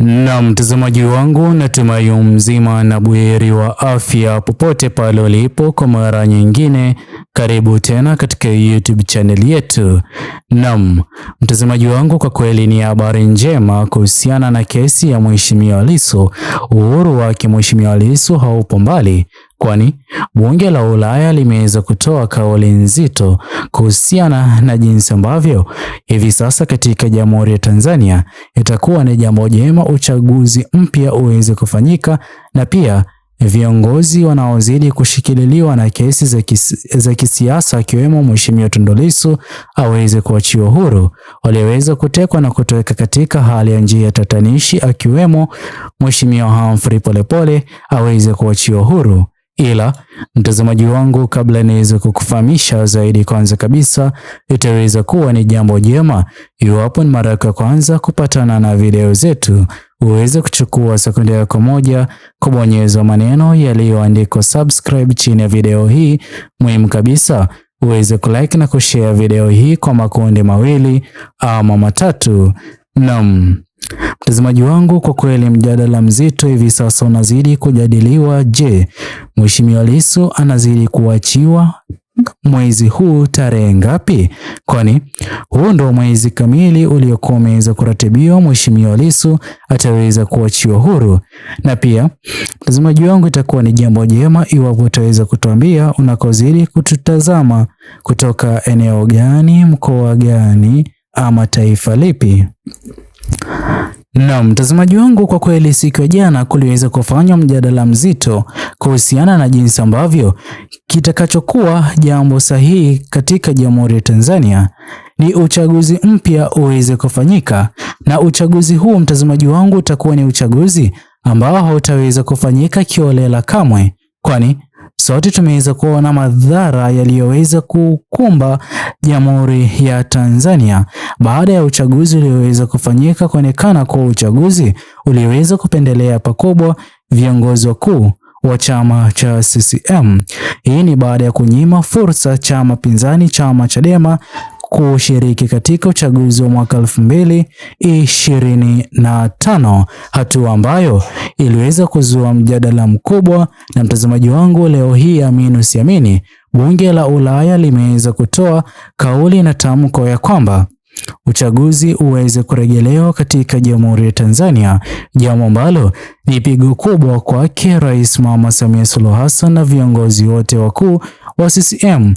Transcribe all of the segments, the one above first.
Na mtazamaji wangu, natumai mzima na buheri wa afya popote pale ulipo. Kwa mara nyingine, karibu tena katika YouTube channel yetu. Naam, mtazamaji wangu, kwa kweli ni habari njema kuhusiana na kesi ya Mheshimiwa Lissu. Uhuru wake Mheshimiwa Lissu haupo mbali, kwani bunge la Ulaya limeweza kutoa kauli nzito kuhusiana na jinsi ambavyo hivi sasa katika Jamhuri ya Tanzania itakuwa ni jambo jema uchaguzi mpya uweze kufanyika, na pia viongozi wanaozidi kushikililiwa na kesi za kisiasa akiwemo Mheshimiwa Tundu Lissu aweze kuachiwa huru, walioweza kutekwa na kutoweka katika hali ya njia tatanishi akiwemo Mheshimiwa Humphrey Polepole aweze kuachiwa huru. Ila mtazamaji wangu, kabla niweze kukufahamisha zaidi, kwanza kabisa itaweza kuwa ni jambo jema iwapo ni mara ya kwanza kupatana na video zetu, uweze kuchukua sekunde yako moja kubonyeza maneno yaliyoandikwa subscribe chini ya video hii. Muhimu kabisa uweze kulike na kushare video hii kwa makundi mawili ama matatu. Naam, mtazamaji wangu, kwa kweli mjadala mzito hivi sasa unazidi kujadiliwa. Je, Mheshimiwa Lissu anazidi kuachiwa mwezi huu tarehe ngapi? Kwani huu ndo mwezi kamili uliokuwa umeweza kuratibiwa Mheshimiwa Lissu ataweza kuachiwa huru. Na pia mtazamaji wangu, itakuwa ni jambo jema iwapo utaweza kutuambia unakozidi kututazama kutoka eneo gani, mkoa gani ama taifa lipi. Na mtazamaji wangu, kwa kweli siku ya jana kuliweza kufanywa mjadala mzito kuhusiana na jinsi ambavyo kitakachokuwa jambo sahihi katika Jamhuri ya Tanzania ni uchaguzi mpya uweze kufanyika. Na uchaguzi huu, mtazamaji wangu, utakuwa ni uchaguzi ambao hautaweza kufanyika kiolela kamwe, kwani sote tumeweza kuona madhara yaliyoweza kukumba Jamhuri ya Tanzania baada ya uchaguzi ulioweza kufanyika kuonekana kuwa uchaguzi ulioweza kupendelea pakubwa viongozi wakuu wa chama cha CCM. Hii ni baada ya kunyima fursa chama pinzani, chama Chadema, kushiriki katika uchaguzi wa mwaka 2025, hatua ambayo iliweza kuzua mjadala mkubwa. Na mtazamaji wangu, leo hii amini usiamini, bunge la Ulaya limeweza kutoa kauli na tamko ya kwamba uchaguzi uweze kurejelewa katika Jamhuri ya Tanzania, jambo ambalo ni pigo kubwa kwake Rais Mama Samia Suluhu Hassan na viongozi wote wakuu wa CCM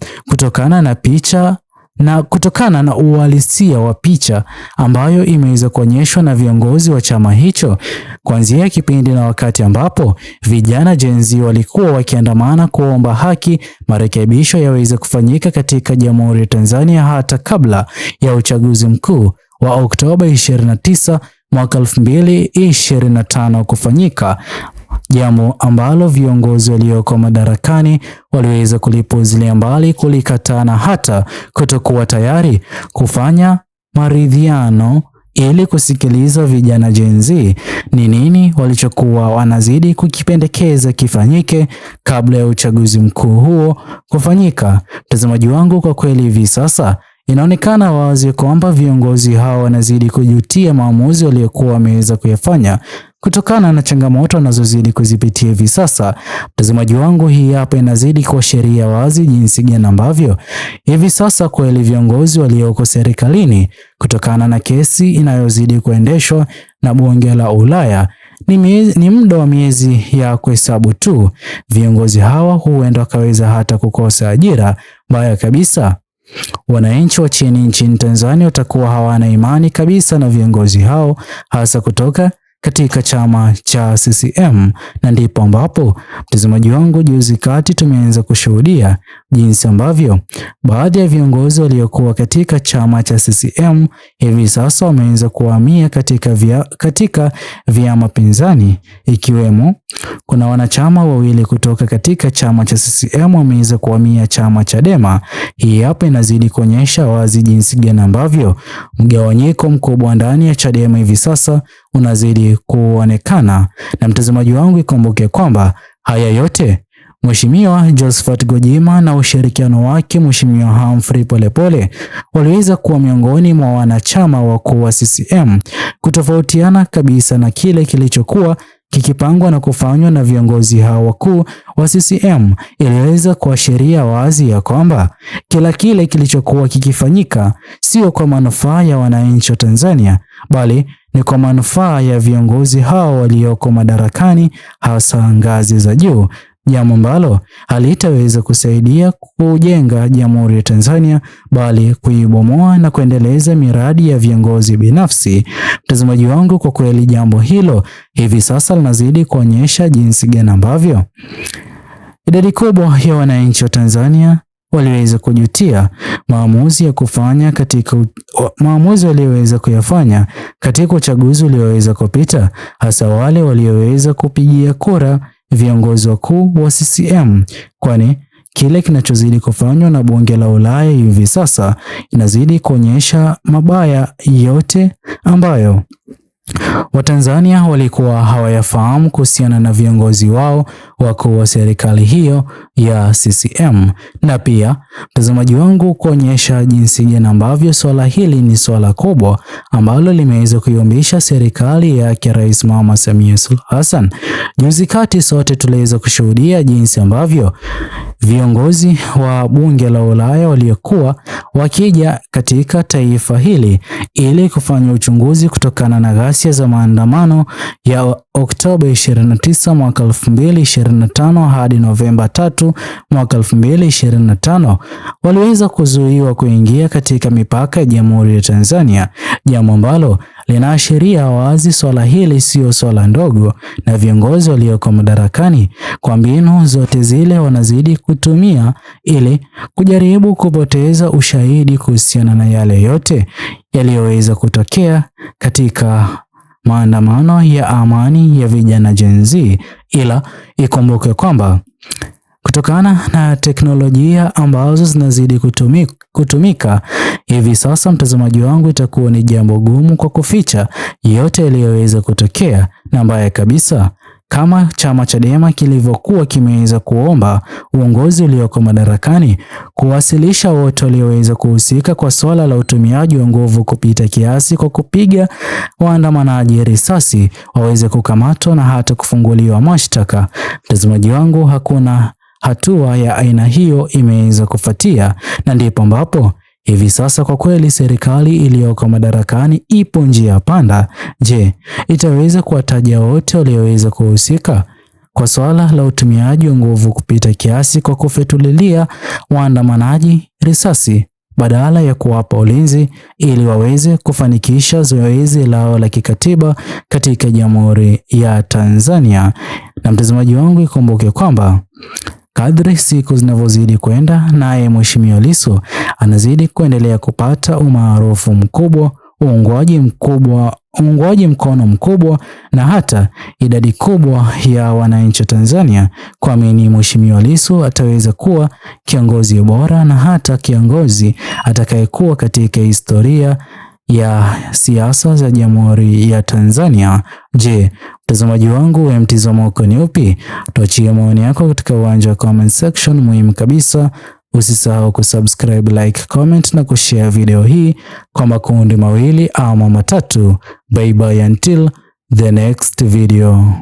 kutokana na uhalisia wa picha ambayo imeweza kuonyeshwa na viongozi wa chama hicho kuanzia kipindi na wakati ambapo vijana Gen Z walikuwa wakiandamana kuomba haki, marekebisho yaweze kufanyika katika Jamhuri ya Tanzania hata kabla ya uchaguzi mkuu wa Oktoba 29 mwaka 2025 kufanyika, jambo ambalo viongozi walioko madarakani waliweza kulipuuzilia mbali, kulikataa na hata kutokuwa tayari kufanya maridhiano ili kusikiliza vijana Gen Z ni nini walichokuwa wanazidi kukipendekeza kifanyike kabla ya uchaguzi mkuu huo kufanyika. Mtazamaji wangu, kwa kweli hivi sasa inaonekana wazi kwamba viongozi hao wanazidi kujutia maamuzi waliokuwa wameweza kuyafanya kutokana na changamoto wanazozidi kuzipitia hivi sasa. Mtazamaji wangu, hii hapa inazidi kuashiria wazi jinsi gani ambavyo hivi sasa kweli viongozi walioko serikalini, kutokana na kesi inayozidi kuendeshwa na bunge la Ulaya, ni muda wa miezi ya kuhesabu tu. Viongozi hawa huenda wakaweza hata kukosa ajira. Mbaya kabisa, wananchi wa chini nchini Tanzania watakuwa hawana imani kabisa na viongozi hao, hasa kutoka katika chama cha CCM. Na ndipo ambapo mtazamaji wangu, juzi kati tumeanza kushuhudia jinsi ambavyo baadhi ya viongozi waliokuwa katika chama cha CCM hivi sasa wameanza kuhamia katika vyama pinzani, ikiwemo kuna wanachama wawili kutoka katika chama cha CCM wameweza kuhamia chama Chadema. Hii hapa inazidi kuonyesha wazi jinsi gani ambavyo mgawanyiko mkubwa ndani ya Chadema hivi sasa unazidi kuonekana. Na mtazamaji wangu, ikumbuke kwamba haya yote Mheshimiwa Josephat Gwajima na ushirikiano wake Mheshimiwa Humphrey Polepole waliweza kuwa miongoni mwa wanachama wakuu wa CCM, kutofautiana kabisa na kile kilichokuwa kikipangwa na kufanywa na viongozi hao wakuu wa CCM. Iliweza kuashiria wazi ya kwamba kile kilichokuwa kikifanyika sio kwa manufaa ya wananchi wa Tanzania, bali ni kwa manufaa ya viongozi hao walioko madarakani, hasa ngazi za juu, jambo ambalo halitaweza kusaidia kujenga Jamhuri ya Tanzania, bali kuibomoa na kuendeleza miradi ya viongozi binafsi. Mtazamaji wangu, kwa kweli jambo hilo hivi sasa linazidi kuonyesha jinsi gani ambavyo idadi kubwa ya wananchi wa Tanzania waliweza kujutia maamuzi walioweza kuyafanya katika uchaguzi ulioweza kupita, hasa wale walioweza kupigia kura viongozi wakuu wa CCM, kwani kile kinachozidi kufanywa na bunge la Ulaya hivi sasa inazidi kuonyesha mabaya yote ambayo Watanzania walikuwa hawayafahamu kuhusiana na viongozi wao wakuu wa serikali hiyo ya CCM. Na pia mtazamaji wangu, kuonyesha jinsi gani ambavyo swala hili ni swala kubwa ambalo limeweza kuyumbisha serikali yake Rais Mama Samia Suluhu Hassan. Juzi kati sote tuliweza kushuhudia jinsi ambavyo viongozi wa bunge la Ulaya waliokuwa wakija katika taifa hili ili kufanya uchunguzi kutokana na ghasia za maandamano ya Oktoba 29 mwaka 2025 hadi Novemba 3 mwaka 2025 waliweza kuzuiwa kuingia katika mipaka ya Jamhuri ya Tanzania, jambo ambalo linaashiria wazi swala hili sio swala ndogo, na viongozi walioko madarakani kwa mbinu zote zile wanazidi kutumia ili kujaribu kupoteza ushahidi kuhusiana na yale yote yaliyoweza kutokea katika maandamano ya amani ya vijana Gen Z. Ila ikumbuke kwamba kutokana na teknolojia ambazo zinazidi kutumika hivi sasa, mtazamaji wangu, itakuwa ni jambo gumu kwa kuficha yote yaliyoweza kutokea, na mbaya kabisa kama chama Chadema kilivyokuwa kimeweza kuomba uongozi ulioko madarakani kuwasilisha wote walioweza kuhusika kwa swala la utumiaji wa nguvu kupita kiasi kwa kupiga waandamanaji risasi waweze kukamatwa na hata kufunguliwa mashtaka. Mtazamaji wangu, hakuna hatua ya aina hiyo imeweza kufuatia, na ndipo ambapo hivi sasa kwa kweli serikali iliyoko madarakani ipo njia panda. Je, itaweza kuwataja wote walioweza kuhusika kwa swala la utumiaji wa nguvu kupita kiasi kwa kufetulilia waandamanaji risasi badala ya kuwapa ulinzi ili waweze kufanikisha zoezi lao la kikatiba katika Jamhuri ya Tanzania? Na mtazamaji wangu, ikumbuke kwamba kadri siku zinavyozidi kwenda, naye Mheshimiwa Lissu anazidi kuendelea kupata umaarufu mkubwa, uungwaji mkono mkubwa, na hata idadi kubwa ya wananchi wa Tanzania kuamini Mheshimiwa Lissu ataweza kuwa kiongozi bora na hata kiongozi atakayekuwa katika historia ya siasa za Jamhuri ya Tanzania. Je, mtazamaji wangu, mtazamo wako ni upi? Tuachie maoni yako katika uwanja wa comment section. Muhimu kabisa, usisahau kusubscribe, like, comment na kushare video hii kwa makundi mawili ama matatu. Bye bye until the next video.